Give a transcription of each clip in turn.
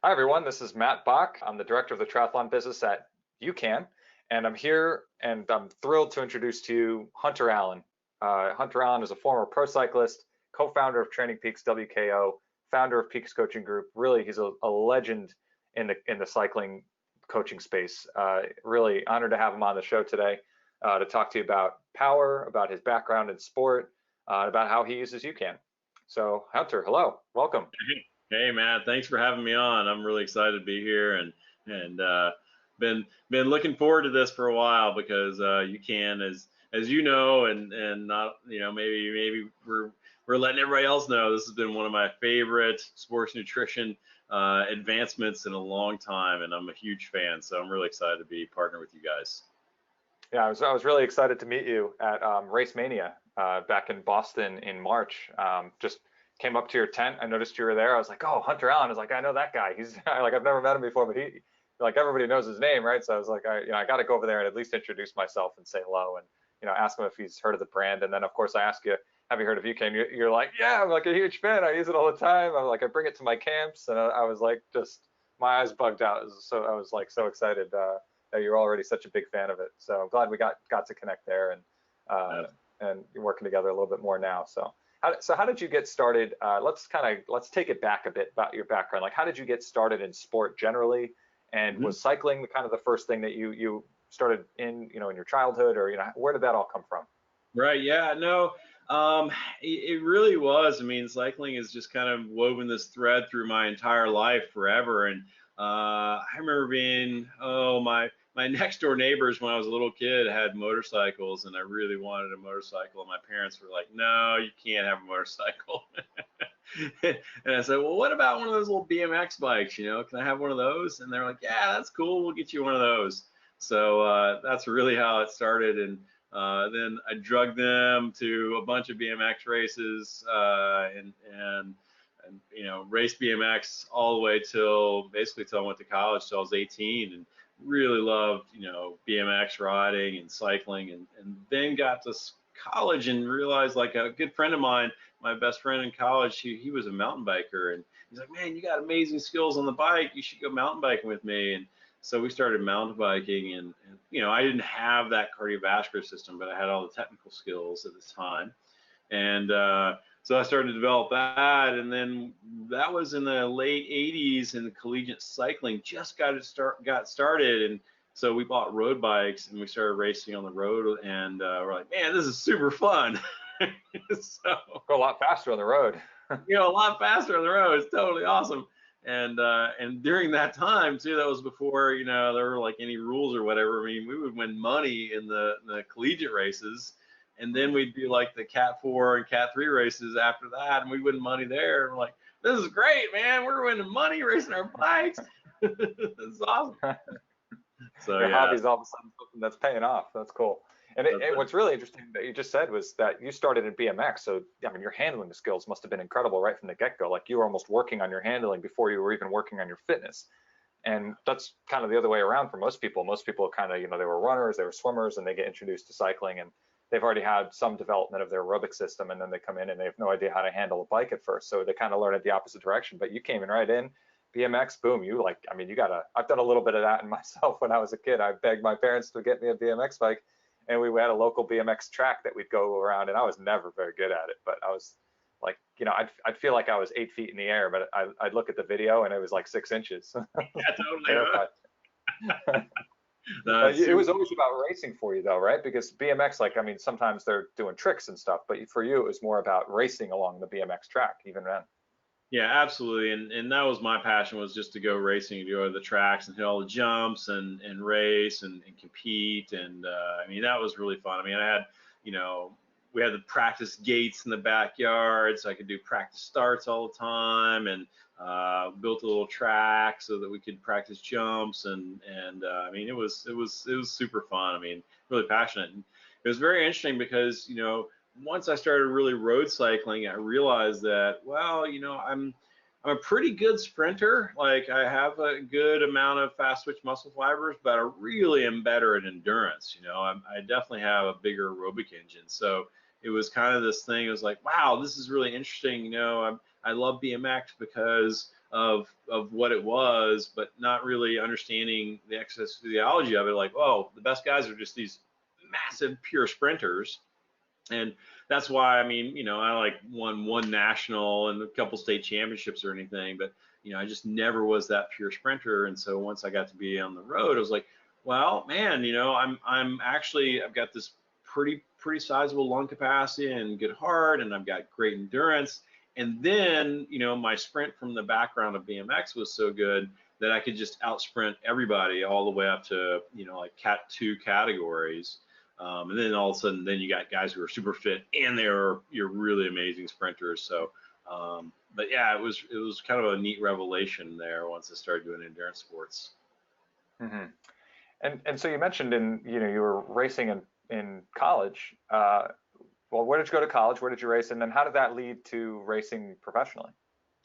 Hi, everyone. This is Matt Bach. I'm the director of the triathlon business at UCAN, and I'm here and I'm thrilled to introduce to you Hunter Allen. Hunter Allen is a former pro cyclist, co-founder of TrainingPeaks WKO, founder of Peaks Coaching Group. Really, he's a legend in the cycling coaching space. Really honored to have him on the show today to talk to you about power, about his background in sport, about how he uses UCAN. So, Hunter, hello, welcome. Hey Matt, thanks for having me on. I'm really excited to be here and been looking forward to this for a while because UCAN, as you know, and not maybe we're letting everybody else know, this has been one of my favorite sports nutrition advancements in a long time, and I'm a huge fan. So I'm really excited to be partner with you guys. Yeah, I was really excited to meet you at Race Mania back in Boston in March. Just came up to your tent. I noticed you were there. I was like, oh, Hunter Allen. I was like, I know that guy. He's like, I've never met him before, but he, like, everybody knows his name, right? So I was like, I got to go over there and at least introduce myself and say hello and, ask him if he's heard of the brand. And then, of course, I ask you, have you heard of UCAN? You're like, yeah, I'm like a huge fan. I use it all the time. I'm like, I bring it to my camps. And I was like, just my eyes bugged out. So I was like so excited that you're already such a big fan of it. So I'm glad we got to connect there and you're working together a little bit more now. So how did you get started? Let's take it back a bit about your background. Like, how did you get started in sport generally? And was cycling kind of the first thing that you started in your childhood, or where did that all come from? Right. Yeah. No. It really was. I mean, cycling has just kind of woven this thread through my entire life forever. And I remember being, my next door neighbors when I was a little kid had motorcycles, and I really wanted a motorcycle. And my parents were like, "No, you can't have a motorcycle." And I said, "Well, what about one of those little BMX bikes? Can I have one of those?" And they're like, "Yeah, that's cool. We'll get you one of those." So that's really how it started. And then I drugged them to a bunch of BMX races and raced BMX all the way till I went to college till I was 18, and really loved BMX riding and cycling, and then got to college and realized, like, a good friend of mine, my best friend in college, he was a mountain biker, and he's like, "Man, you got amazing skills on the bike. You should go mountain biking with me." And so we started mountain biking, and I didn't have that cardiovascular system, but I had all the technical skills at the time. And so I started to develop that, and then that was in the late 80s, and the collegiate cycling just got started. And so we bought road bikes and we started racing on the road, and we're like, "Man, this is super fun." So Go a lot faster on the road. a lot faster on the road. It's totally awesome. And during that time too, that was before there were like any rules or whatever. I mean, we would win money in the collegiate races, and then we'd do like the Cat 4 and Cat 3 races after that, and we win money there. And we're like, "This is great, man! We're winning money racing our bikes. This is awesome." So Your yeah, hobby's all of a sudden something that's paying off. That's cool. And what's really interesting that you just said was that you started in BMX. So, I mean, your handling skills must have been incredible right from the get-go. Like, you were almost working on your handling before you were even working on your fitness. And that's kind of the other way around for most people. Most people kind of, they were runners, they were swimmers, and they get introduced to cycling, and they've already had some development of their aerobic system, and then they come in and they have no idea how to handle a bike at first. So they kind of learn it the opposite direction. But you came in right in. BMX, boom, I've done a little bit of that in myself when I was a kid. I begged my parents to get me a BMX bike, and we had a local BMX track that we'd go around, and I was never very good at it, but I was like, I'd feel like I was 8 feet in the air, but I'd look at the video and it was like 6 inches. yeah, totally. It was always about racing for you though, right? Because BMX, like, I mean, sometimes they're doing tricks and stuff, but for you, it was more about racing along the BMX track, even then. Yeah, absolutely. And that was my passion, was just to go racing, to go to the tracks and hit all the jumps and race and compete. And I mean, that was really fun. I mean, we had the practice gates in the backyard, so I could do practice starts all the time, and built a little track so that we could practice jumps. And I mean, it was super fun. I mean, really passionate. And it was very interesting because, once I started really road cycling, I realized that, well, I'm a pretty good sprinter. Like, I have a good amount of fast twitch muscle fibers, but I really am better at endurance. I definitely have a bigger aerobic engine. So it was kind of this thing. It was like, wow, this is really interesting. I love BMX because of what it was, but not really understanding the exercise physiology of it. Like, oh, the best guys are just these massive pure sprinters. And that's why, I mean, I like won one national and a couple state championships or anything, but I just never was that pure sprinter. And so once I got to be on the road, I was like, well, man, I've got this pretty sizable lung capacity and good heart, and I've got great endurance. And then, my sprint from the background of BMX was so good that I could just out sprint everybody all the way up to, like Cat 2 categories. And then all of a sudden, then you got guys who are super fit and you're really amazing sprinters. So, but yeah, it was kind of a neat revelation there once I started doing endurance sports. Hmm. And so you mentioned you were racing in college. Well, where did you go to college? Where did you race? And then how did that lead to racing professionally?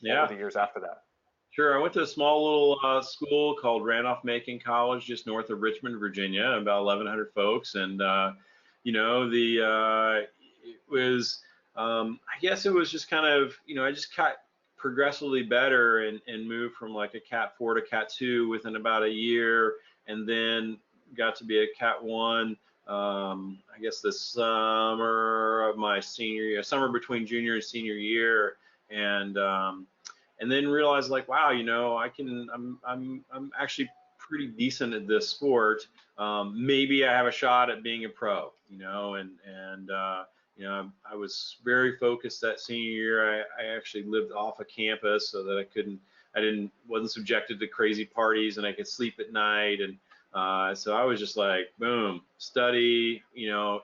What were Yeah, the years after that? sure. I went to a small little school called Randolph-Macon College, just north of Richmond, Virginia, about 1,100 folks, and it was, I guess it was just kind of, I just got progressively better and moved from like a Cat 4 to Cat 2 within about a year, and then got to be a Cat 1. I guess the summer of my senior year, summer between junior and senior year, and then realized like, wow, I'm actually pretty decent at this sport. Maybe I have a shot at being a pro, I was very focused that senior year. I actually lived off of campus so that wasn't subjected to crazy parties, and I could sleep at night. And so I was just like, boom, study,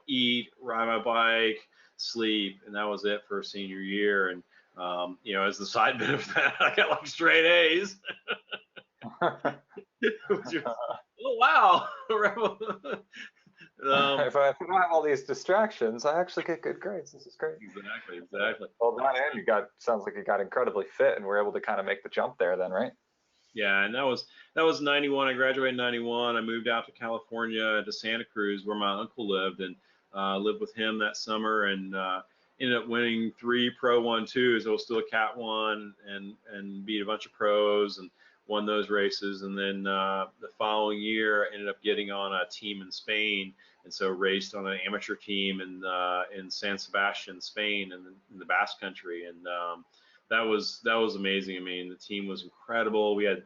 eat, ride my bike, sleep, and that was it for senior year. And as the side benefit of that, I got like straight A's. Which was, oh wow. If I don't have all these distractions, I actually get good grades. This is great. Exactly. Well, that and sounds like you got incredibly fit and were able to kind of make the jump there then, right? Yeah, and that was 91. I graduated in 91. I moved out to California to Santa Cruz where my uncle lived, and lived with him that summer, and ended up winning 3 Pro 1-2s. I was still a Cat 1 and beat a bunch of pros and won those races. And then the following year, I ended up getting on a team in Spain, and so raced on an amateur team in San Sebastian, Spain, in the Basque Country. And that was amazing. I mean, the team was incredible. We had,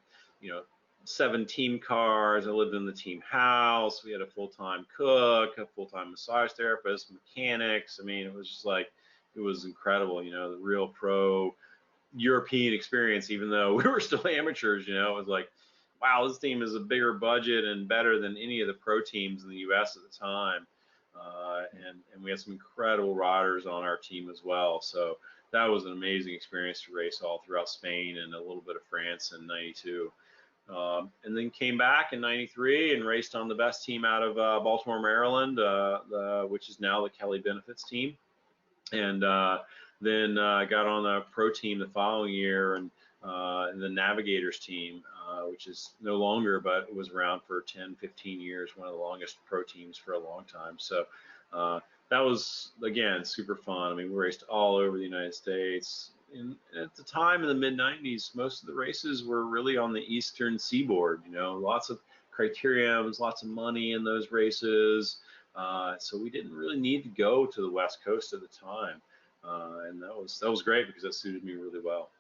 7 team cars. I lived in the team house. We had a full-time cook, a full-time massage therapist, mechanics. I mean, it was just like, it was incredible. The real pro European experience, even though we were still amateurs. It was like, wow, this team is a bigger budget and better than any of the pro teams in the U.S. at the time. And we had some incredible riders on our team as well. So that was an amazing experience to race all throughout Spain and a little bit of France in '92. And then came back in '93 and raced on the best team out of Baltimore, Maryland, which is now the Kelly Benefits team. And then got on the pro team the following year, and the Navigators team, which is no longer, but it was around for 10, 15 years, one of the longest pro teams for a long time. So that was, again, super fun. I mean, we raced all over the United States. At the time in the mid 90s, most of the races were really on the Eastern Seaboard, lots of criteriums, lots of money in those races. So we didn't really need to go to the West Coast at the time. And that was great because that suited me really well.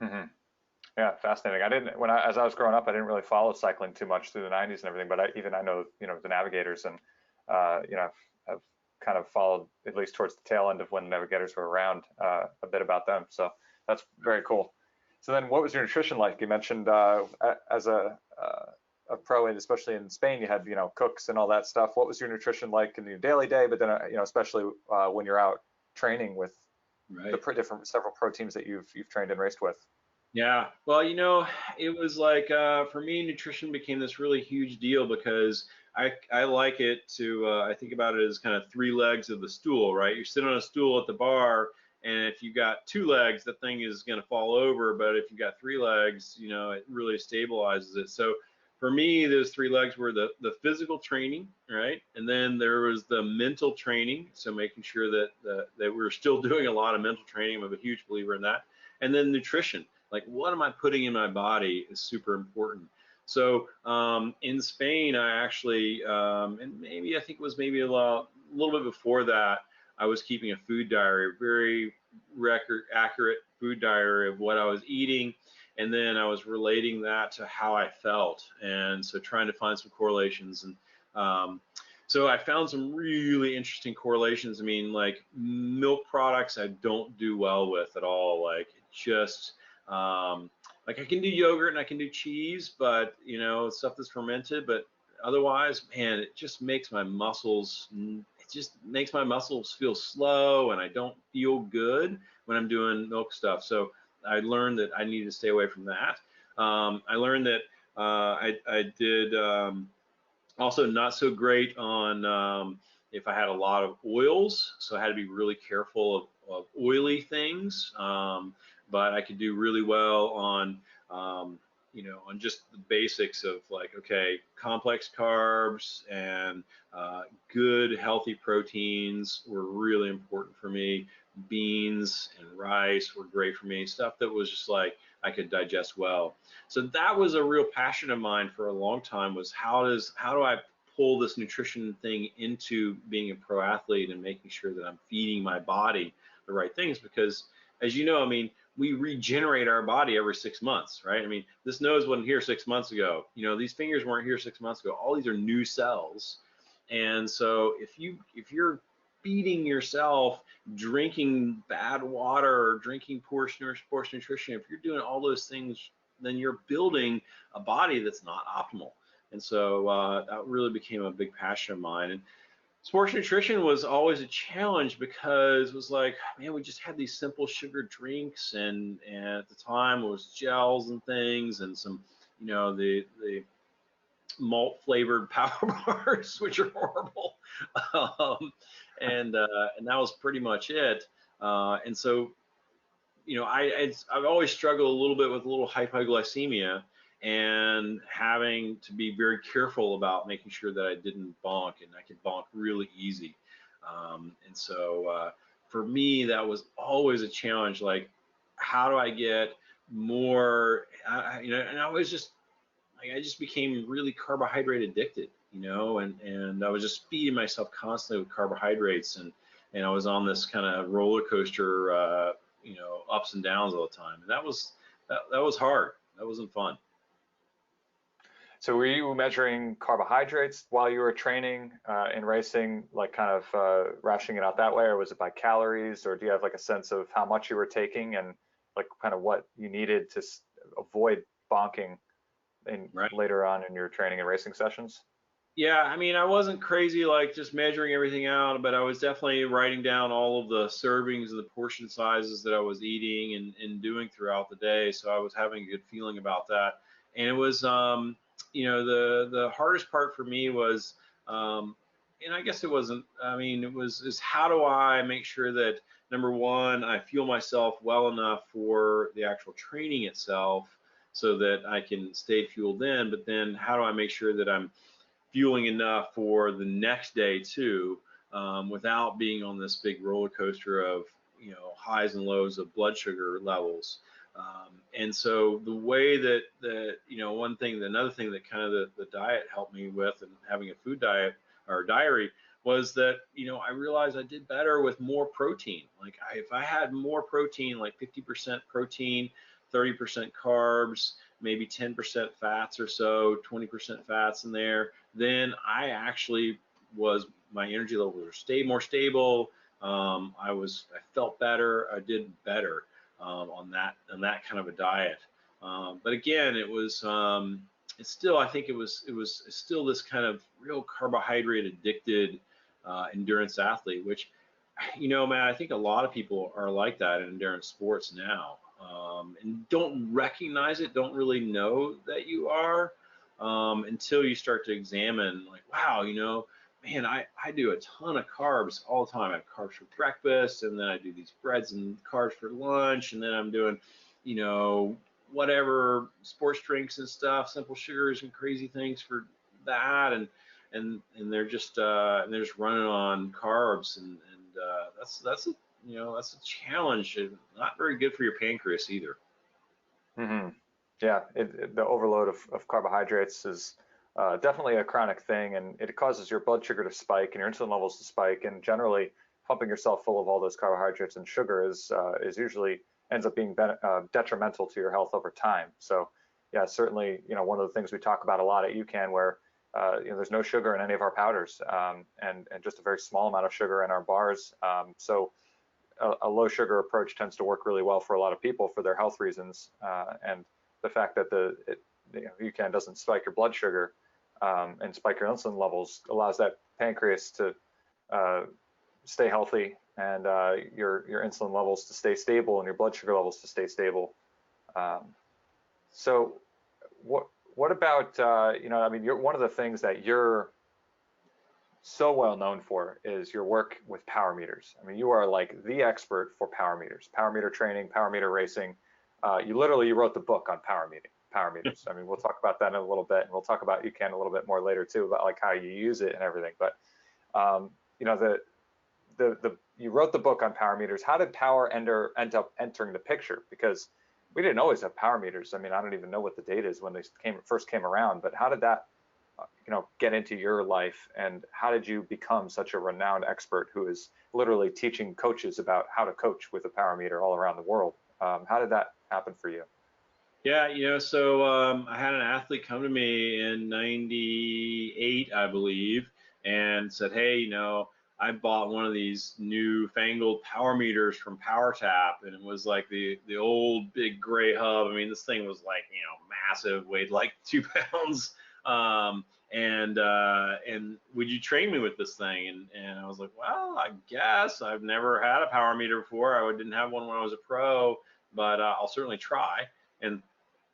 Hmm. Yeah, fascinating. As I was growing up, I didn't really follow cycling too much through the '90s and everything, but I know, the Navigators, and, I've kind of followed at least towards the tail end of when the Navigators were around, a bit about them. So that's very cool. So then what was your nutrition like? You mentioned, as a pro, and especially in Spain, you had, cooks and all that stuff. What was your nutrition like in your daily day? But then, especially when you're out training with Right. the several pro teams that you've trained and raced with. Yeah. Well, it was like, for me, nutrition became this really huge deal because I like it to, I think about it as kind of 3 legs of the stool, right? You sit on a stool at the bar, and if you got 2 legs, the thing is going to fall over. But if you got 3 legs, it really stabilizes it. So for me, those 3 legs were the physical training, right? And then there was the mental training. So making sure that we were still doing a lot of mental training. I'm a huge believer in that. And then nutrition. Like, what am I putting in my body is super important. So in Spain, I actually, and maybe I think it was maybe a little bit before that, I was keeping a food diary, very accurate food diary of what I was eating, and then I was relating that to how I felt, and so trying to find some correlations. And so I found some really interesting correlations. I mean, like milk products, I don't do well with at all. Like it just like I can do yogurt and I can do cheese, but you know, stuff that's fermented, but otherwise, man, it just makes my muscles, it just makes my muscles feel slow, and I don't feel good when I'm doing milk stuff. So I learned that I need to stay away from that. I learned that I did also not so great on if I had a lot of oils, so I had to be really careful of oily things. But I could do really well on, you know, on just the basics of like, okay, complex carbs and good healthy proteins were really important for me. Beans and rice were great for me. Stuff that was just like I could digest well. So that was a real passion of mine for a long time, was how do I pull this nutrition thing into being a pro athlete and making sure that I'm feeding my body the right things. Because as you know, I mean, we regenerate our body every 6 months, right? I mean, this nose wasn't here 6 months ago. You know, these fingers weren't here 6 months ago. All these are new cells. And so if you're feeding yourself, drinking bad water or drinking poor nutrition, if you're doing all those things, then you're building a body that's not optimal. And so that really became a big passion of mine. And sports nutrition was always a challenge because it was like, man, we just had these simple sugar drinks, and at the time it was gels and things, and some, you know, the malt flavored power bars, which are horrible. um, and that was pretty much it. And so, you know, I've always struggled a little bit with a little hypoglycemia, and having to be very careful about making sure that I didn't bonk, and I could bonk really easy. And so for me, that was always a challenge. Like, how do I get more? You know, and I just became really carbohydrate addicted, you know, and I was just feeding myself constantly with carbohydrates, and I was on this kind of roller coaster, you know, ups and downs all the time, and that was hard. That wasn't fun. So were you measuring carbohydrates while you were training in racing, like kind of rationing it out that way, or was it by calories, or do you have like a sense of how much you were taking and like kind of what you needed to avoid bonking in Right. later on in your training and racing sessions? Yeah, I mean, I wasn't crazy like just measuring everything out, but I was definitely writing down all of the servings and the portion sizes that I was eating and doing throughout the day. So I was having a good feeling about that. And it was, you know, the hardest part for me was, and I guess it wasn't, I mean, is how do I make sure that, number one, I fuel myself well enough for the actual training itself so that I can stay fueled in, but then how do I make sure that I'm fueling enough for the next day too, without being on this big roller coaster of, you know, highs and lows of blood sugar levels. And so the way that you know, another thing that kind of the diet helped me with, and having a food diet or diary, was that, you know, I realized I did better with more protein. Like if I had more protein, like 50% protein, 30% carbs, maybe 10% fats or so, 20% fats in there, then I actually my energy levels were more stable. I felt better. I did better on that kind of a diet. But again, it's still, I think it was still this kind of real carbohydrate addicted endurance athlete, which, you know, man, I think a lot of people are like that in endurance sports now, and don't recognize it, don't really know that you are, until you start to examine, like, wow, you know, man, I do a ton of carbs all the time. I have carbs for breakfast, and then I do these breads and carbs for lunch, and then I'm doing, you know, whatever sports drinks and stuff, simple sugars and crazy things for that, and they're just running on carbs, and that's a, you know, that's a challenge, and not very good for your pancreas either. Hmm. Yeah, the overload of carbohydrates is definitely a chronic thing, and it causes your blood sugar to spike and your insulin levels to spike. And generally, pumping yourself full of all those carbohydrates and sugar is usually ends up being detrimental to your health over time. So, yeah, certainly, one of the things we talk about a lot at UCAN, where there's no sugar in any of our powders, and just a very small amount of sugar in our bars. So a low sugar approach tends to work really well for a lot of people for their health reasons. And the fact that UCAN doesn't spike your blood sugar and spike your insulin levels allows that pancreas to uh, stay healthy, and your insulin levels to stay stable and your blood sugar levels to stay stable. Um, so what about I mean, one of the things that you're so well known for is your work with power meters. I mean, you are like the expert for power meters, power meter training, power meter racing. You wrote the book on power meters. I mean, we'll talk about that in a little bit, and we'll talk about UCAN a little bit more later too, about like how you use it and everything. But um, you know, you wrote the book on power meters. How did power end up entering the picture? Because we didn't always have power meters. I mean, I don't even know what the date is when they first came around. But how did that get into your life, and how did you become such a renowned expert who is literally teaching coaches about how to coach with a power meter all around the world? How did that happen for you? Yeah, so I had an athlete come to me in '98, I believe, and said, hey, I bought one of these new fangled power meters from PowerTap, and it was like the old big gray hub. I mean, this thing was like, massive, weighed like 2 pounds. And would you train me with this thing? And I was like, well, I guess. I've never had a power meter before. I didn't have one when I was a pro, but I'll certainly try. And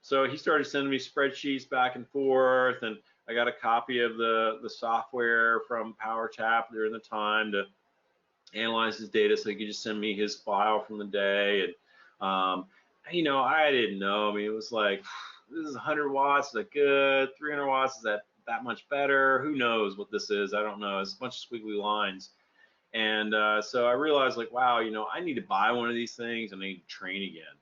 so he started sending me spreadsheets back and forth, and I got a copy of the software from PowerTap during the time to analyze his data, so he could just send me his file from the day. And I didn't know. I mean, it was like, this is 100 watts. Is that good? 300 watts. Is that much better? Who knows what this is? I don't know. It's a bunch of squiggly lines. And so I realized, like, wow, I need to buy one of these things and I need to train again.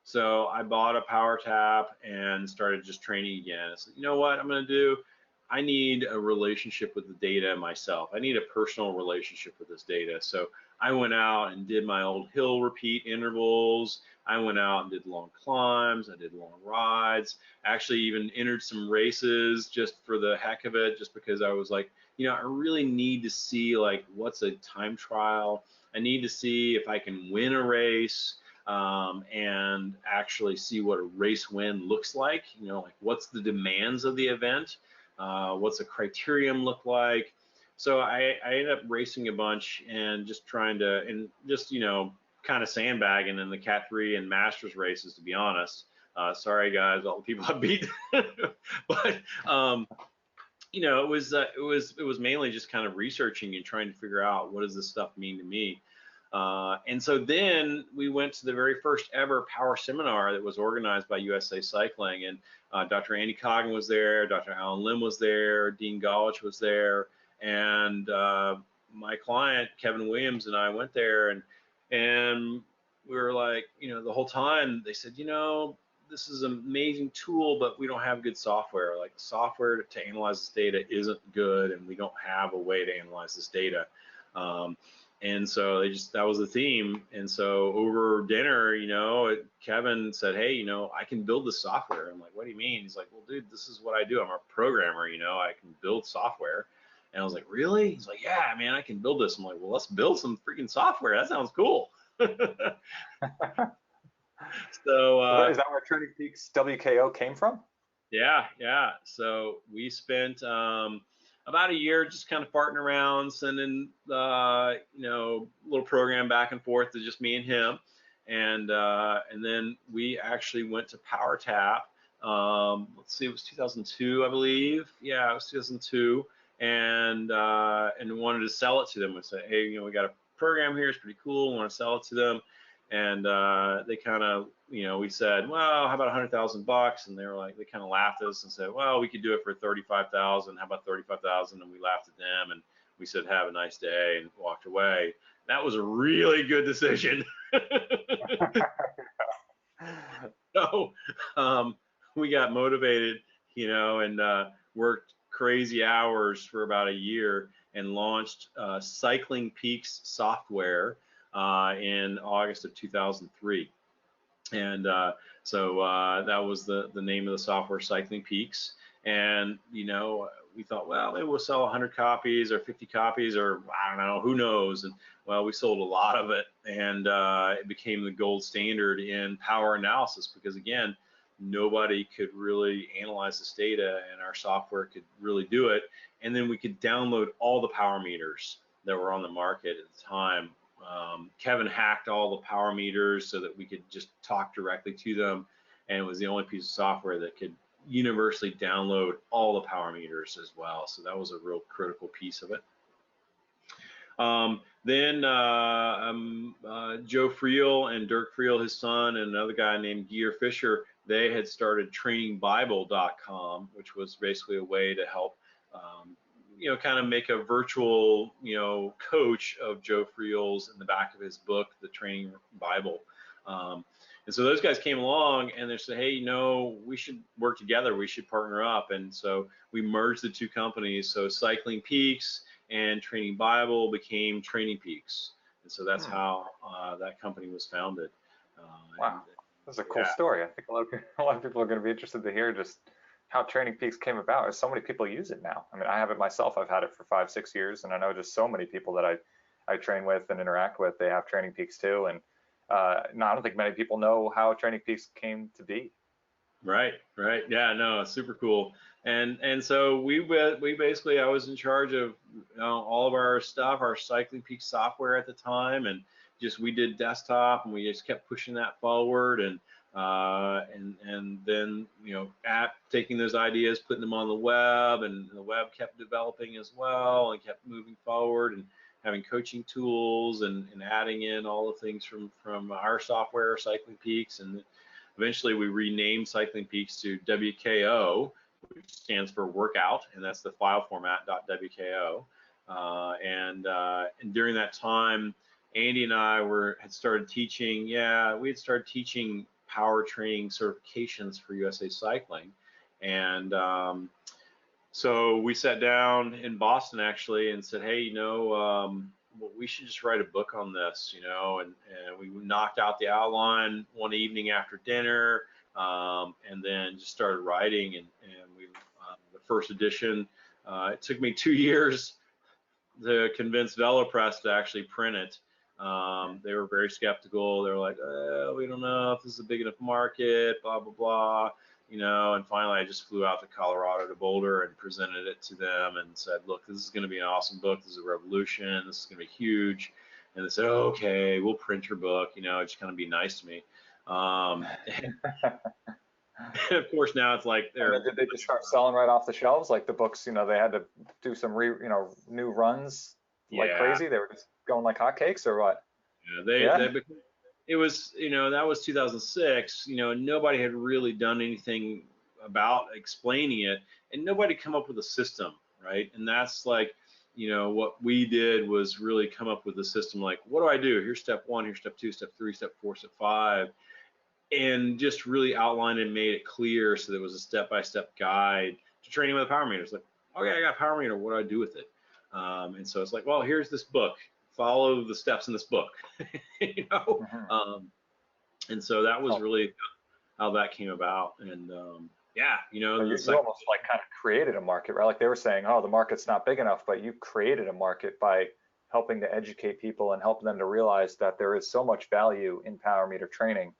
So I bought a power tap and started just training again. I said, you know what I'm going to do? I need a relationship with the data myself. I need a personal relationship with this data. So I went out and did my old hill repeat intervals. I went out and did long climbs. I did long rides. I actually even entered some races just for the heck of it, just because I was like, I really need to see, like, what's a time trial. I need to see if I can win a race. And actually see what a race win looks like. Like, what's the demands of the event? What's the criterion look like? So I ended up racing a bunch and just trying to, and just, kind of sandbagging in the Cat 3 and Masters races, to be honest. Sorry guys, all the people I beat. But it was mainly just kind of researching and trying to figure out, what does this stuff mean to me. And so then we went to the very first ever power seminar that was organized by USA Cycling, and Dr. Andy Coggan was there, Dr. Alan Lim was there, Dean Golich was there, and my client Kevin Williams and I went there, and we were like, the whole time they said, this is an amazing tool, but we don't have good software. Like, the software to analyze this data isn't good, and we don't have a way to analyze this data. And so that was the theme. And so over dinner, Kevin said, hey, I can build this software. I'm like, what do you mean? He's like, well, dude, this is what I do. I'm a programmer, I can build software. And I was like, really? He's like, yeah, man, I can build this. I'm like, well, let's build some freaking software. That sounds cool. So Is that where TrainingPeaks WKO came from? yeah. So we spent about a year just kind of farting around, sending little program back and forth to just me and him, and then we actually went to PowerTap. Let's see, it was 2002, I believe. Yeah, it was 2002, and wanted to sell it to them. We said, hey, we got a program here. It's pretty cool. We want to sell it to them. And they kind of, we said, well, how about $100,000? And they were like, they kind of laughed at us and said, well, we could do it for 35,000. How about 35,000? And we laughed at them, and we said, have a nice day, and walked away. That was a really good decision. So we got motivated, and worked crazy hours for about a year and launched Cycling Peaks software in August of 2003. And so that was the name of the software, Cycling Peaks. And we thought, well, maybe we'll sell 100 copies or 50 copies, or I don't know, who knows. And well, we sold a lot of it, and it became the gold standard in power analysis, because again, nobody could really analyze this data, and our software could really do it. And then we could download all the power meters that were on the market at the time. Kevin hacked all the power meters so that we could just talk directly to them, and it was the only piece of software that could universally download all the power meters as well. So that was a real critical piece of it. Then Joe Friel and Dirk Friel, his son, and another guy named Gear Fisher, they had started TrainingBible.com, which was basically a way to help kind of make a virtual, coach of Joe Friel's in the back of his book, The Training Bible. And so those guys came along and they said, hey, we should work together. We should partner up. And so we merged the two companies. So Cycling Peaks and Training Bible became TrainingPeaks. And so that's how that company was founded. Wow, that's a cool story. I think a lot of people are going to be interested to hear just how TrainingPeaks came about. As so many people use it now. I mean, I have it myself. I've had it for 5-6 years, and I know just so many people that I train with and interact with, they have TrainingPeaks too. And no, I don't think many people know how TrainingPeaks came to be. Right. Yeah, no, super cool. And so we basically, I was in charge of all of our stuff, our Cycling Peaks software at the time, and we did desktop, and we just kept pushing that forward, and then app taking those ideas, putting them on the web, and the web kept developing as well and kept moving forward, and having coaching tools and adding in all the things from our software, Cycling Peaks, and eventually we renamed Cycling Peaks to WKO, which stands for workout, and that's the file format .wko. And during that time, Andy and I had started teaching. We had started teaching power training certifications for USA Cycling, and so we sat down in Boston actually and said, hey, we should just write a book on this, and we knocked out the outline one evening after dinner, and then just started writing, and we the first edition, it took me 2 years to convince VeloPress to actually print it. They were very skeptical. They were like, we don't know if this is a big enough market, blah, blah, blah. And finally I just flew out to Colorado to Boulder and presented it to them and said, look, this is going to be an awesome book. This is a revolution. This is going to be huge. And they said, okay, we'll print your book, just kind of be nice to me. And of course now it's like did they just start selling right off the shelves? Like the books, they had to do some new runs like crazy. They were just going like hotcakes, or what? It was, that was 2006, nobody had really done anything about explaining it, and nobody come up with a system, right? And that's like, what we did was really come up with a system, like, what do I do? Here's step 1, here's step 2, step 3, step 4, step 5, and just really outlined and made it clear so there was a step-by-step guide to training with a power meter. It's like, okay, I got a power meter, what do I do with it? And so it's like, well, here's this book. Follow the steps in this book, and so that was really how that came about. And you almost like kind of created a market, right? Like they were saying, oh, the market's not big enough, but you created a market by helping to educate people and help them to realize that there is so much value in power meter training.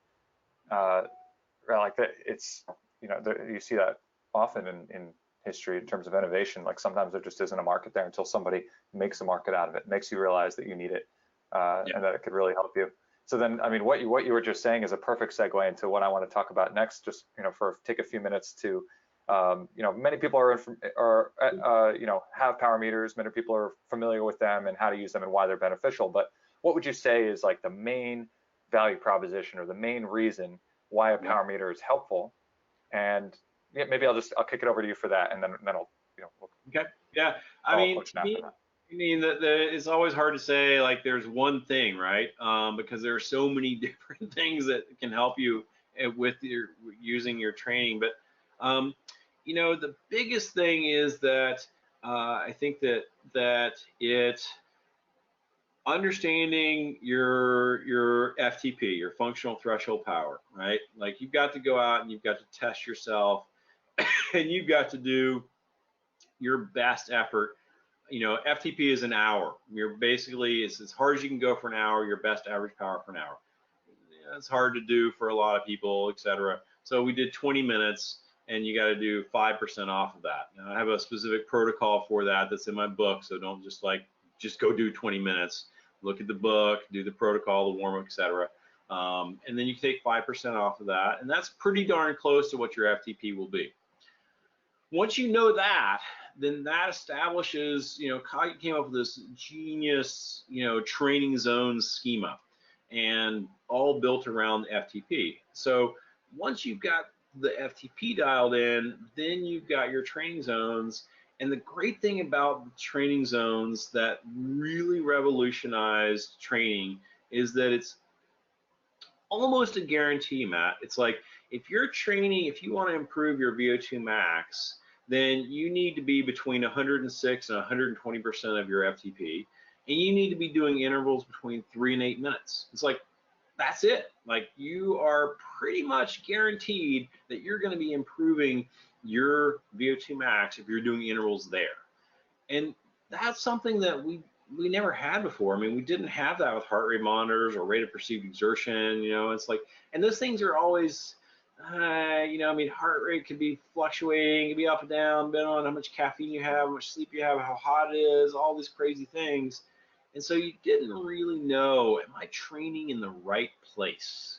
Like that, it's you see that often in history in terms of innovation. Like sometimes there just isn't a market there until somebody makes a market out of it, makes you realize that you need it, and that it could really help you. So then, I mean, what you were just saying is a perfect segue into what I want to talk about next. Just take a few minutes to, many people have power meters. Many people are familiar with them and how to use them and why they're beneficial. But what would you say is like the main value proposition or the main reason why a power meter is helpful? And maybe I'll kick it over to you for that, and then I'll okay. Yeah, I mean, it's always hard to say like there's one thing, right? Because there are so many different things that can help you with your using your training. But you know, the biggest thing is that I think that it understanding your FTP, your functional threshold power, right? Like you've got to go out and you've got to test yourself, and you've got to do your best effort. You know, FTP is an hour. You're basically, it's as hard as you can go for an hour, your best average power for an hour. Yeah, it's hard to do for a lot of people, etc. So we did 20 minutes, and you got to do 5% off of that. Now, I have a specific protocol for that that's in my book, so don't just go do 20 minutes. Look at the book, do the protocol, the warm-up, etc. And then you can take 5% off of that, and that's pretty darn close to what your FTP will be. Once you know that, then that establishes, you know, Kyle came up with this genius, you know, training zone schema, and all built around the FTP. So once you've got the FTP dialed in, then you've got your training zones. And the great thing about the training zones that really revolutionized training is that it's almost a guarantee, Matt. It's like if you're training, if you want to improve your VO2 max, then you need to be between 106 and 120% of your FTP, and you need to be doing intervals between 3 and 8 minutes. It's like, that's it. Like you are pretty much guaranteed that you're going to be improving your VO2 max if you're doing intervals there. And that's something that we never had before. I mean, we didn't have that with heart rate monitors or rate of perceived exertion. You know, it's like, and those things are always, you know, I mean, heart rate could be fluctuating, it could be up and down, depending on how much caffeine you have, how much sleep you have, how hot it is, all these crazy things. And so you didn't really know, am I training in the right place?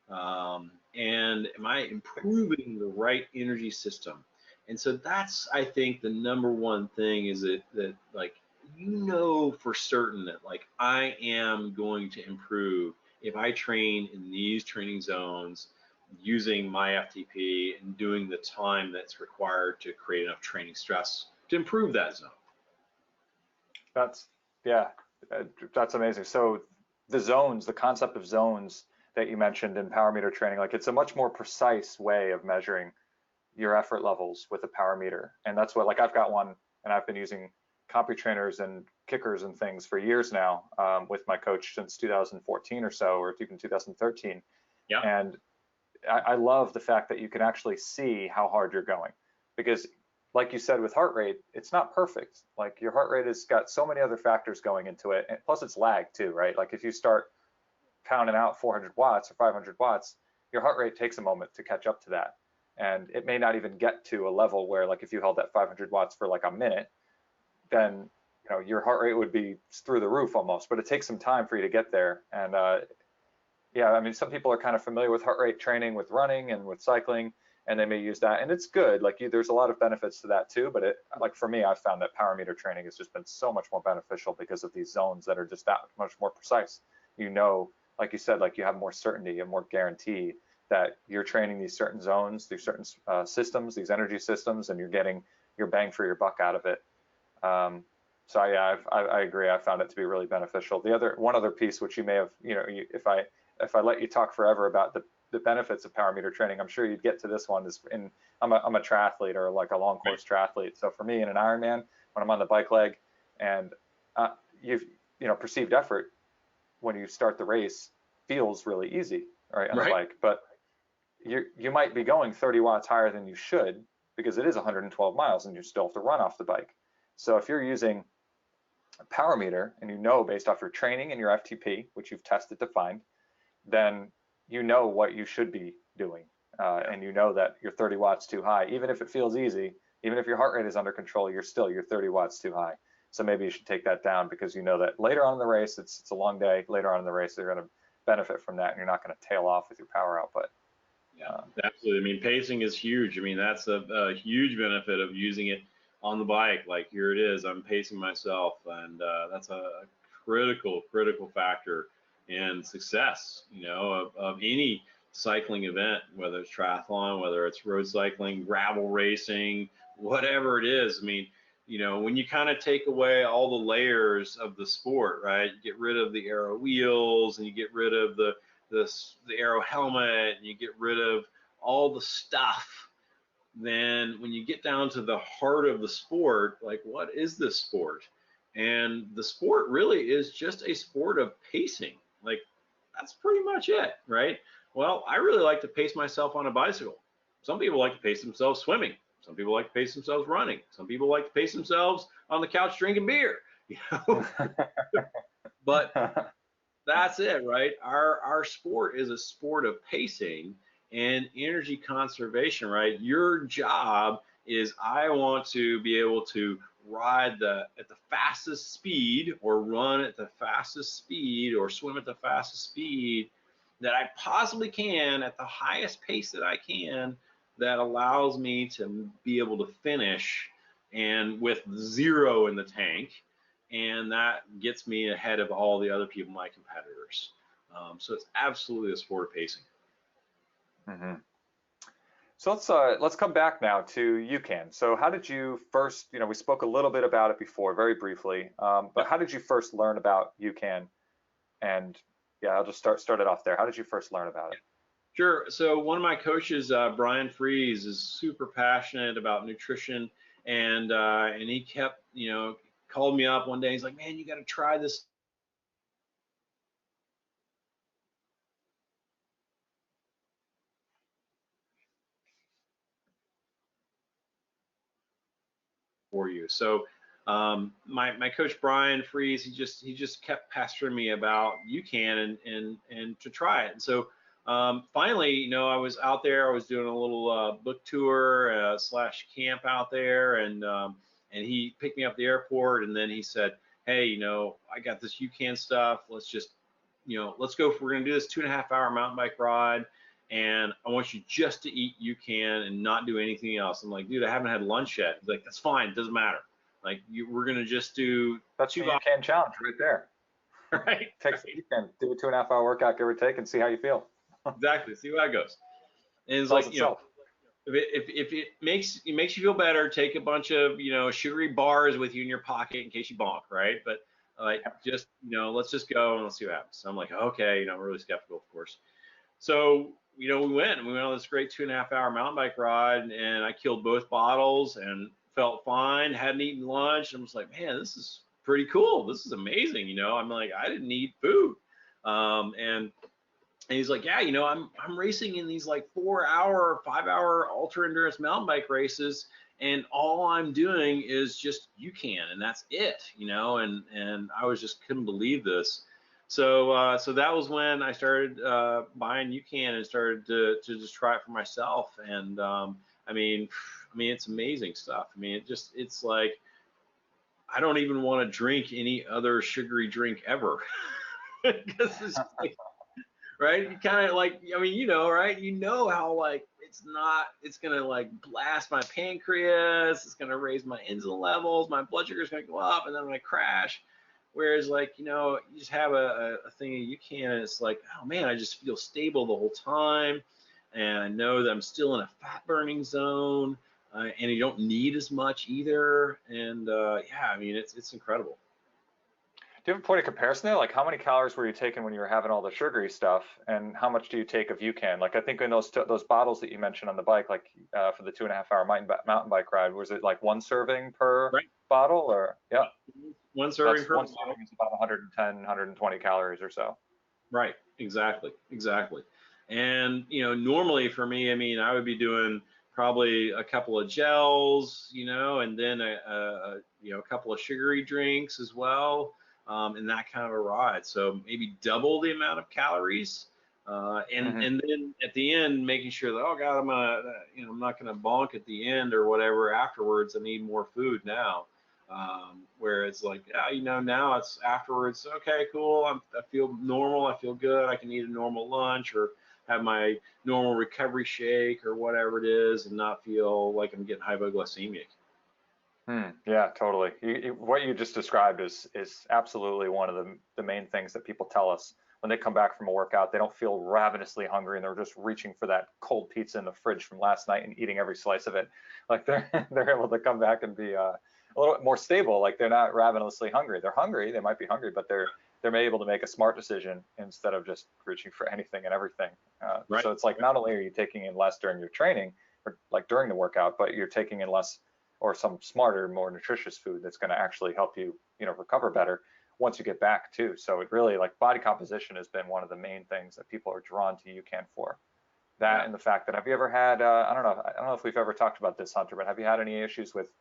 And am I improving the right energy system? And so that's, I think, the number one thing is that like, you know for certain that like I am going to improve if I train in these training zones using my FTP and doing the time that's required to create enough training stress to improve that zone. Yeah, that's amazing. So the zones, the concept of zones that you mentioned in power meter training, like it's a much more precise way of measuring your effort levels with a power meter. And that's what, like I've got one and I've been using CompuTrainers and kickers and things for years now, with my coach since 2014 or so, or even 2013. Yeah. And I love the fact that you can actually see how hard you're going, because like you said with heart rate, it's not perfect. Like your heart rate has got so many other factors going into it, and plus it's lag too, right? Like if you start pounding out 400 watts or 500 watts, your heart rate takes a moment to catch up to that. And it may not even get to a level where, like if you held that 500 watts for like a minute, then you know your heart rate would be through the roof almost, but it takes some time for you to get there. And yeah, I mean, some people are kind of familiar with heart rate training with running and with cycling, and they may use that, and it's good. Like there's a lot of benefits to that too, but like for me, I've found that power meter training has just been so much more beneficial because of these zones that are just that much more precise. You know, like you said, like you have more certainty and more guarantee that you're training these certain zones, these certain systems, these energy systems, and you're getting your bang for your buck out of it. So yeah, I agree. I found it to be really beneficial. One other piece, which you may have, you know, if I let you talk forever about the benefits of power meter training, I'm sure you'd get to this one. I'm a triathlete, or like a long course triathlete. So for me in an Ironman, when I'm on the bike leg, and you know, perceived effort when you start the race feels really easy, right, on the bike, but you might be going 30 watts higher than you should, because it is 112 miles and you still have to run off the bike. So if you're using a power meter and you know based off your training and your FTP, which you've tested to find, then you know what you should be doing. And you know that you're 30 watts too high. Even if it feels easy, even if your heart rate is under control, you're 30 watts too high. So maybe you should take that down, because you know that later on in the race, it's a long day. Later on in the race, you're going to benefit from that, and you're not going to tail off with your power output. Yeah, absolutely. I mean, pacing is huge. I mean, that's a huge benefit of using it on the bike. Like here it is, I'm pacing myself, and that's a critical factor in success, you know, of any cycling event, whether it's triathlon, whether it's road cycling, gravel racing, whatever it is. I mean, you know, when you kind of take away all the layers of the sport, right? You get rid of the aero wheels, and you get rid of the the aero helmet and you get rid of all the stuff, then when you get down to the heart of the sport, like what is this sport? And the sport really is just a sport of pacing. Like that's pretty much it, right? Well, I really like to pace myself on a bicycle. Some people like to pace themselves swimming. Some people like to pace themselves running. Some people like to pace themselves on the couch drinking beer. You know, but that's it, right? Our sport is a sport of pacing and energy conservation, right? Your job is I want to be able to ride at the fastest speed or run at the fastest speed or swim at the fastest speed that I possibly can at the highest pace that I can that allows me to be able to finish and with zero in the tank, and that gets me ahead of all the other people, my competitors. So it's absolutely a sport of pacing. Mm-hmm. So let's come back now to UCAN. So how did you first, we spoke a little bit about it before, very briefly, but how did you first learn about UCAN? And yeah, I'll just start it off there. How did you first learn about it? Sure. So one of my coaches, Brian Fries, is super passionate about nutrition, and he kept, called me up one day. He's like, "Man, you got to try this for you." So my coach Brian Fries, he just kept pestering me about UCAN and to try it. And so finally, I was out there. I was doing a little book tour slash camp out there, and he picked me up at the airport, and then he said, "Hey, I got this UCAN stuff. Let's just, let's go. We're gonna do this 2.5 hour mountain bike ride, and I want you just to eat UCAN and not do anything else." I'm like, "Dude, I haven't had lunch yet." He's like, "That's fine. It doesn't matter. Like, we're gonna just do." That's the UCAN challenge right there. Right. Take some UCAN, do a 2.5 hour workout, give or take, and see how you feel. Exactly. See how it goes. And it's Tells like, itself. if it makes you feel better, take a bunch of sugary bars with you in your pocket in case you bonk, right? But like just let's just go and let's see what happens. So I'm like, okay, I'm really skeptical, of course. So we went on this great 2.5 hour mountain bike ride, and I killed both bottles and felt fine. Hadn't eaten lunch. And I was like, man, this is pretty cool. This is amazing. I'm like, I didn't eat food. And he's like, yeah, I'm racing in these like 4 hour, 5 hour ultra endurance mountain bike races, and all I'm doing is just UCAN, and that's it, and I was just couldn't believe this. So that was when I started buying UCAN and started to just try it for myself. And I mean, it's amazing stuff. I mean, it's like I don't even want to drink any other sugary drink ever because it's just like, right? You kind of like, right? How like it's gonna like blast my pancreas, it's gonna raise my insulin levels, my blood sugar is gonna go up, and then I'm gonna crash. Whereas like, you just have a thing that you can, and it's like, oh man, I just feel stable the whole time, and I know that I'm still in a fat burning zone, and you don't need as much either. And yeah, I mean, it's incredible. Do you have a point of comparison there? Like how many calories were you taking when you were having all the sugary stuff, and how much do you take of UCAN? Like I think in those bottles that you mentioned on the bike, like for the 2.5 hour mountain bike ride, was it like one serving per Right. bottle, or yeah? One serving per one bottle. serving is about 110, 120 calories or so. Right. Exactly. And normally for me, I mean, I would be doing probably a couple of gels, and then a couple of sugary drinks as well. In that kind of a ride. So maybe double the amount of calories, and then at the end, making sure that, oh God, I'm not gonna bonk at the end or whatever afterwards. I need more food now. Where it's like, yeah, now it's afterwards. Okay, cool. I feel normal. I feel good. I can eat a normal lunch or have my normal recovery shake or whatever it is, and not feel like I'm getting hypoglycemic. Yeah, totally. What you just described is absolutely one of the main things that people tell us when they come back from a workout. They don't feel ravenously hungry, and they're just reaching for that cold pizza in the fridge from last night and eating every slice of it. Like they're able to come back and be a little bit more stable. Like they're not ravenously hungry. They're hungry. They might be hungry, but they're they're able to make a smart decision instead of just reaching for anything and everything. Right. So it's like not only are you taking in less during your training or like during the workout, but you're taking in less or some smarter, more nutritious food that's going to actually help you, recover better once you get back too. So it really, like, body composition has been one of the main things that people are drawn to UCAN for. That Yeah. and the fact that, have you ever had, I don't know if we've ever talked about this, Hunter, but have you had any issues with,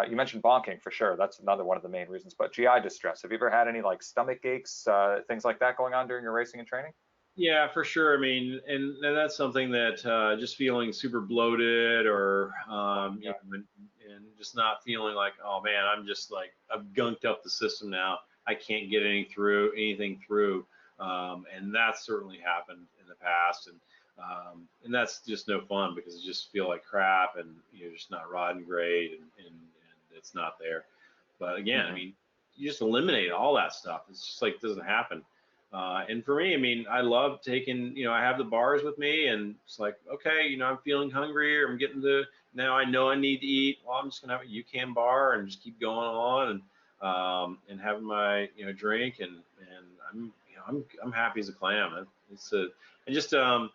you mentioned bonking for sure. That's another one of the main reasons, but GI distress. Have you ever had any like stomach aches, things like that going on during your racing and training? Yeah, for sure. I mean, and that's something that just feeling super bloated or Yeah. and just not feeling like, oh man, I'm just like I've gunked up the system now. I can't get anything through, and that's certainly happened in the past, and that's just no fun because you just feel like crap and you're just not riding great and it's not there. But again, I Hmm. mean, you just eliminate all that stuff. It's just like it doesn't happen. And for me, I mean, I love taking, I have the bars with me and it's like, okay, I'm feeling hungry or I'm getting to, now I know I need to eat. Well, I'm just going to have a UCAN bar and just keep going on and having my, drink and I'm happy as a clam. It's a, and just, another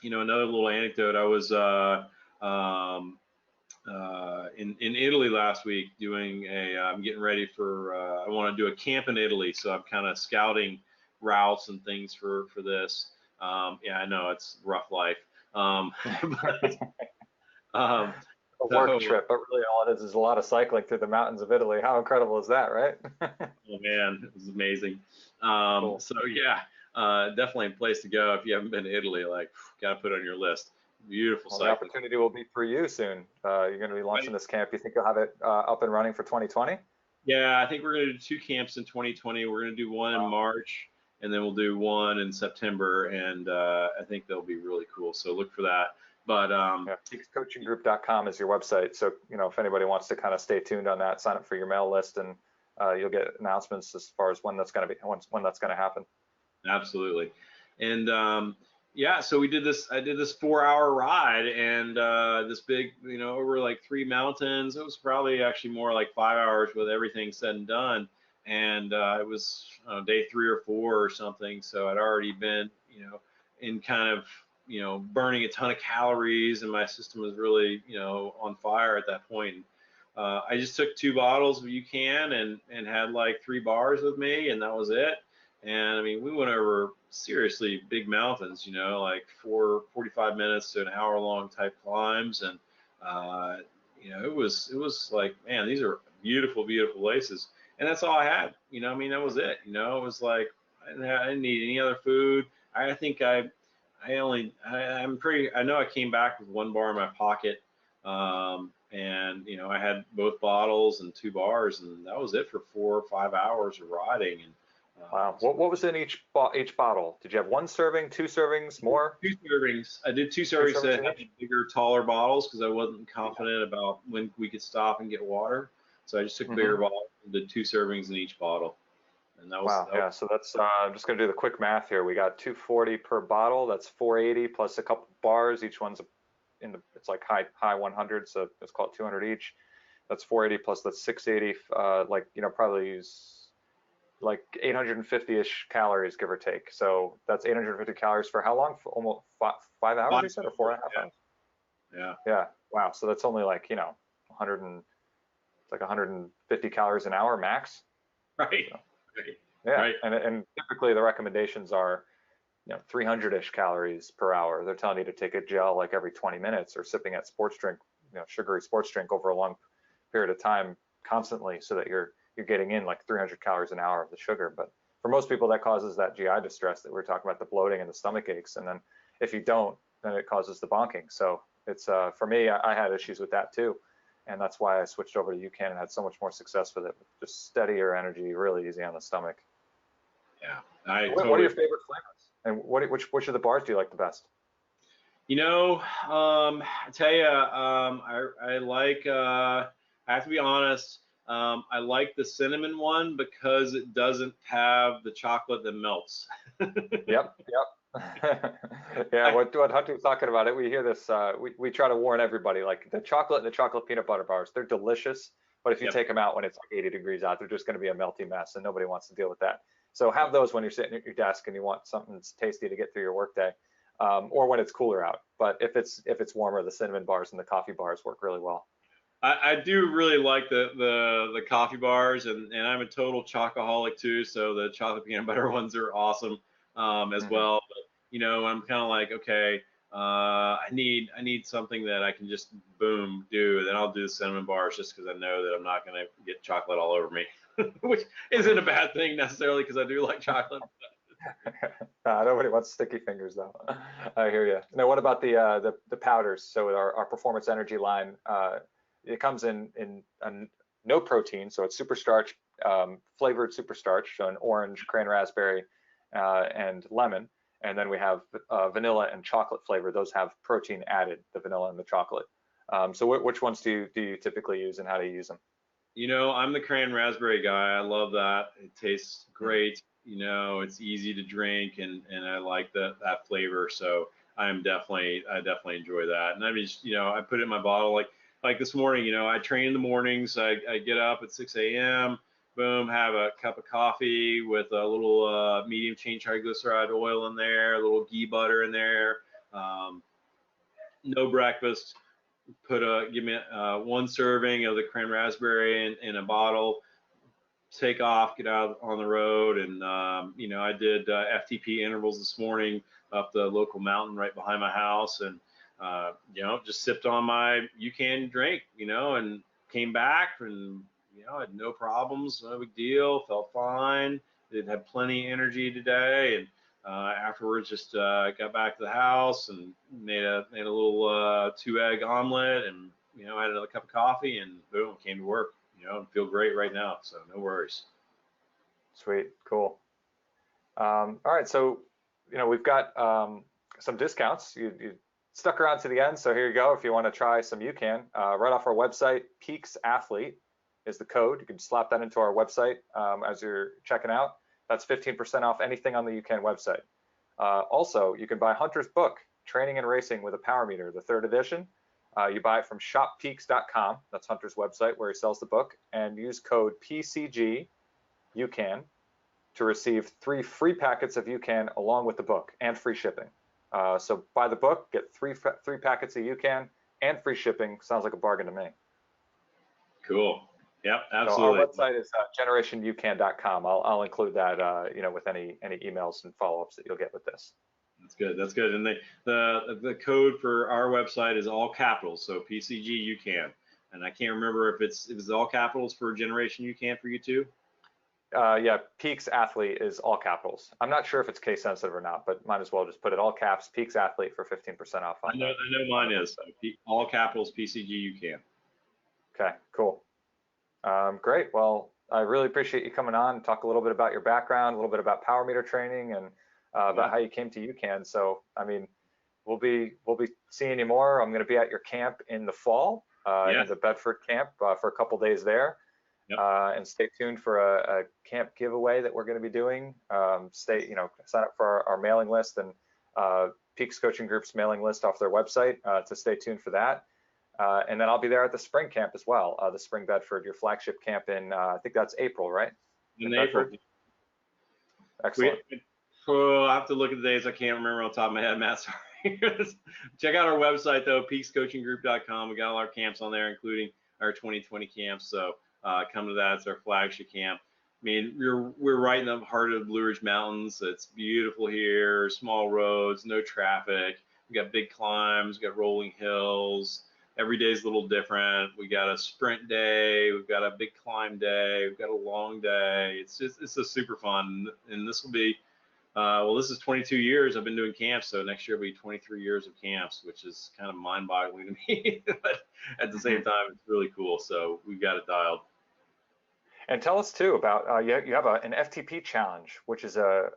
little anecdote. I was, in Italy last week doing I'm getting ready for, I want to do a camp in Italy. So I'm kind of scouting routes and things for this. Yeah, I know it's rough life. But, um, A work so, trip, but really all it is a lot of cycling through the mountains of Italy. How incredible is that, right? oh man, it was amazing. Cool. So yeah, definitely a place to go if you haven't been to Italy. Like, got to put it on your list. Beautiful Well, the cycling. opportunity will be for you soon. You're going to be launching Right? this camp. You think you'll have it up and running for 2020? Yeah, I think we're going to do 2 camps in 2020. We're going to do one in Wow. March, and then we'll do one in September, and I think they'll be really cool. So look for that. But Yeah, peakscoachinggroup.com is your website. So, if anybody wants to kind of stay tuned on that, sign up for your mail list, and you'll get announcements as far as when that's going to be, when that's going to happen. absolutely, and yeah, so we did this. I did this 4-hour ride, and this big, over like 3 mountains. It was probably actually more like 5 hours with everything said and done. And it was day 3 or 4 or something. So I'd already been, in kind of, burning a ton of calories, and my system was really, on fire at that point. I just took 2 bottles of UCAN and had like 3 bars with me, and that was it. And I mean, we went over seriously big mountains, like 45 minutes to an hour long type climbs. And, it was like, man, these are beautiful, beautiful places. And that's all I had, I mean, that was it, it was like, I didn't need any other food. I think I know I came back with 1 bar in my pocket. And, I had both bottles and 2 bars, and that was it for 4 or 5 hours of riding. And, Wow. What was in each bottle? Did you have one serving, two servings, more? 2 servings. I did two Two servings to servings in have each? the bigger, taller bottles because I wasn't Yeah. confident about when we could stop and get water. So I just took bigger Hmm. bottles and did 2 servings in each bottle, and Wow. Yeah. So that's, I'm just going to do the quick math here. We got 240 per bottle. That's 480 plus a couple bars. Each one's it's like high 100. So let's call it 200 each. That's 480 plus that's 680. Like, probably use like 850-ish calories, give or take. So that's 850 calories for how long? For almost 5 hours, you said, or 4.5 hours? Yeah, yeah, Yeah. Wow. So that's only like, 100 it's like 150 calories an hour max. right, So, right, yeah. right. And typically the recommendations are, 300-ish calories per hour. They're telling you to take a gel like every 20 minutes or sipping at sports drink, sugary sports drink over a long period of time constantly so that you're getting in like 300 calories an hour of the sugar. But for most people, that causes that GI distress that we were talking about, the bloating and the stomach aches. And then if you don't, then it causes the bonking. So it's for me, I had issues with that too. And that's why I switched over to UCAN and had so much more success with it. Just steadier energy, really easy on the stomach. Yeah, I What are totally. your favorite flavors? And which of the bars do you like the best? I tell you, I like. I have to be honest. I like the cinnamon one because it doesn't have the chocolate that melts. Yep, yep. Yeah, what Hunter was talking about it, we hear this, we try to warn everybody, like the chocolate and the chocolate peanut butter bars, they're delicious, but if you Yep. take them out when it's like 80 degrees out, they're just going to be a melty mess and nobody wants to deal with that. So have those when you're sitting at your desk and you want something that's tasty to get through your workday, or when it's cooler out. But if it's warmer, the cinnamon bars and the coffee bars work really well. I do really like the coffee bars, and I'm a total chocoholic too. So the chocolate peanut butter ones are awesome as Hmm. well. But I'm kind of like, okay, I need something that I can just boom do. Then I'll do the cinnamon bars just because I know that I'm not gonna get chocolate all over me, which isn't a bad thing necessarily because I do like chocolate. Nobody wants sticky fingers though. I hear you. Now, what about the powders? So our performance energy line, it comes in no protein, so it's SuperStarch, flavored SuperStarch, so an orange, cran raspberry, and lemon. And then we have vanilla and chocolate flavor. Those have protein added, the vanilla and the chocolate. So which ones do you typically use, and how do you use them? I'm the cran raspberry guy. I love that. It tastes Mhm. great. It's easy to drink, and I like that flavor. So I definitely enjoy that. And I mean, I put it in my bottle like this morning. I train in the mornings. I get up at 6 a.m. Boom, have a cup of coffee with a little medium chain triglyceride oil in there, a little ghee butter in there. Um, no breakfast, give me one serving of the cran raspberry in a bottle, take off, get out on the road. And I did FTP intervals this morning up the local mountain right behind my house, and just sipped on my UCAN drink, and came back, and had no problems, no big deal, felt fine. It had plenty of energy today. And afterwards, just got back to the house and made a little 2 egg omelet, and had another cup of coffee, and boom, came to work. And feel great right now, so no worries. Sweet, cool. All right, so we've got some discounts. You stuck around to the end, so here you go. If you want to try some, you can. Right off our website, Peaks Athlete is the code. You can slap that into our website as you're checking out. That's 15% off anything on the UCAN website. Also, you can buy Hunter's book, Training and Racing with a Power Meter, the third edition. You buy it from shoppeaks.com. That's Hunter's website where he sells the book, and use code PCG UCAN to receive 3 free packets of UCAN along with the book and free shipping. So buy the book, get three packets of UCAN and free shipping. Sounds like a bargain to me. Cool. Yep, So our absolutely. website is generationyoucan.com. I'll include that with any emails and follow-ups that you'll get with this. That's good. That's good. And the code for our website is all capitals, so PCG UCAN. And I can't remember if it's all capitals for Generation UCAN for you too. Yeah, Peaks Athlete is all capitals. I'm not sure if it's case sensitive or not, but might as well just put it all caps, Peaks Athlete for 15% off I on know, the I know on mine the is website. all capitals PCG UCAN. Okay, cool. Great. Well, I really appreciate you coming on and talk a little bit about your background, a little bit about power meter training, and Yeah. about how you came to UCAN. So, I mean, we'll be seeing you more. I'm going to be at your camp in the fall, in Yes. the Bedford camp for a couple days there. Yep. And stay tuned for a camp giveaway that we're going to be doing. Sign up for our mailing list and Peaks Coaching Group's mailing list off their website to stay tuned for that. And then I'll be there at the spring camp as well, the Spring Bedford, your flagship camp in, I think that's April, right? In In April. Bedford? Excellent. I have to look at the days. I can't remember on the top of my head, Matt. Sorry. Check out our website though, peakscoachinggroup.com. We got all our camps on there, including our 2020 camps. So come to that. It's our flagship camp. I mean, we're right in the heart of the Blue Ridge Mountains. It's beautiful here. Small roads, no traffic. We got big climbs. We got rolling hills. Every day is a little different. We got a sprint day. We've got a big climb day. We've got a long day. It's just super fun. And this will be this is 22 years I've been doing camps, so next year will be 23 years of camps, which is kind of mind-boggling to me, but at the same Mhm. time, it's really cool. So we've got it dialed. And tell us too about you have an FTP challenge, which is a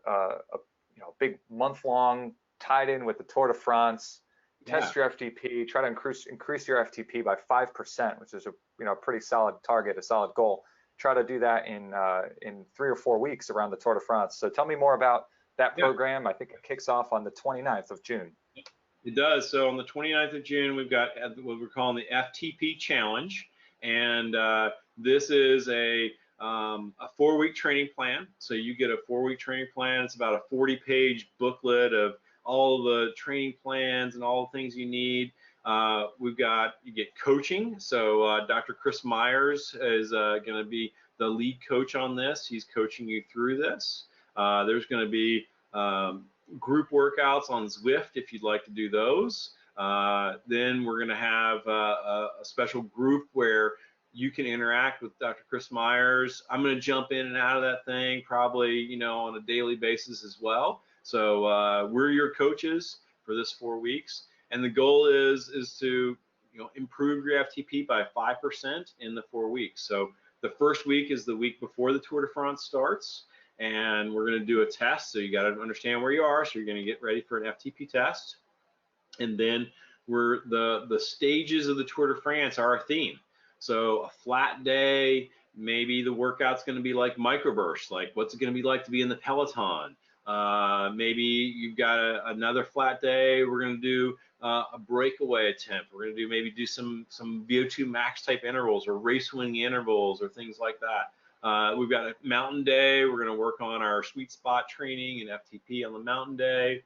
big month-long tied in with the Tour de France. Yeah. Test your FTP, try to increase your FTP by 5%, which is a pretty solid target, a solid goal. Try to do that in 3 or 4 weeks around the Tour de France. So tell me more about that Yeah, program. I think it kicks off on the 29th of June. it does. So on the 29th of June, we've got what we're calling the FTP challenge. And this is a a 4-week training plan. So you get a 4-week training plan. It's about a 40-page booklet of all the training plans and all the things you need. You get coaching. So Dr. Chris Myers is going to be the lead coach on this. He's coaching you through this. There's going to be group workouts on Zwift if you'd like to do those. Then we're going to have a special group where you can interact with Dr. Chris Myers. I'm going to jump in and out of that thing probably, on a daily basis as well. So we're your coaches for this 4 weeks, and the goal is to improve your FTP by 5% in the 4 weeks. So the first week is the week before the Tour de France starts, and we're going to do a test. So you got to understand where you are. So you're going to get ready for an FTP test, and then the stages of the Tour de France are our theme. So a flat day, maybe the workout's going to be like microbursts, like what's it going to be like to be in the peloton. Maybe you've got another flat day. We're going to do a breakaway attempt. We're going to maybe do some VO2 max type intervals or race winning intervals or things like that. We've got a mountain day. We're going to work on our sweet spot training and FTP on the mountain day.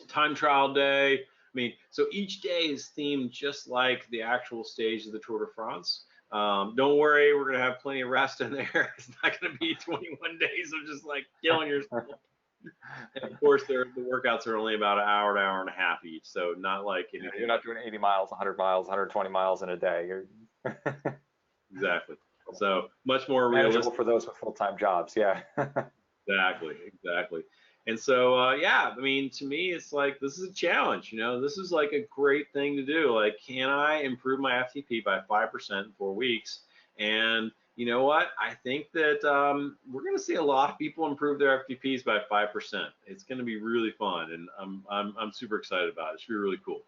Time trial day. So each day is themed just like the actual stage of the Tour de France. Don't worry, we're going to have plenty of rest in there. It's not going to be 21 days of just like killing yourself. And of course, the workouts are only about an hour to hour and a half each, so not like anything. You're not doing 80 miles, 100 miles, 120 miles in a day. Exactly. So much more realistic for those with full-time jobs. Yeah. Exactly. And so, yeah, to me, it's like, this is a challenge, this is like a great thing to do. Like, can I improve my FTP by 5% in 4 weeks? And you know what? I think that we're going to see a lot of people improve their FTPs by 5%. It's going to be really fun, and I'm super excited about it. It should be really cool.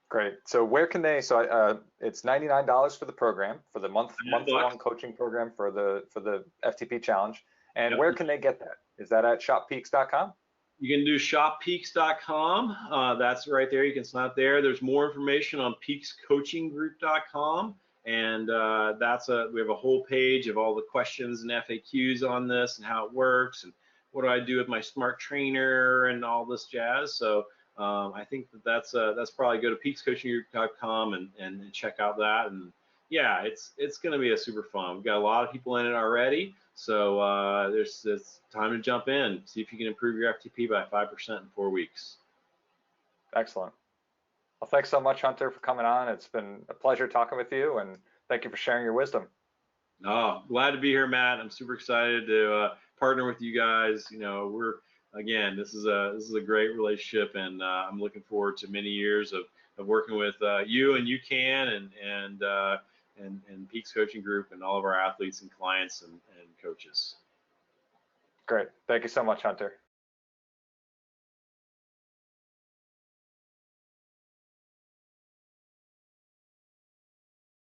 Great. So where can they? So it's $99 for the program, for the month-long coaching program for the FTP challenge. And where can they get that? Is that at shoppeaks.com? You can do shoppeaks.com. That's right there. You can sign up there. There's more information on peakscoachinggroup.com. And we have a whole page of all the questions and FAQs on this and how it works and what do I do with my smart trainer and all this jazz. So I think that's probably go to peakscoachinggroup.com and check out that. And yeah, it's going to be a super fun. We've got a lot of people in it already. So it's time to jump in, see if you can improve your FTP by 5% in 4 weeks. Excellent. Well, thanks so much, Hunter, for coming on. It's been a pleasure talking with you, and thank you for sharing your wisdom. Oh, glad to be here, Matt. I'm super excited to partner with you guys. This is a great relationship, and I'm looking forward to many years of working with you and UCAN and Peaks Coaching Group and all of our athletes and clients and coaches. Great. Thank you so much, Hunter.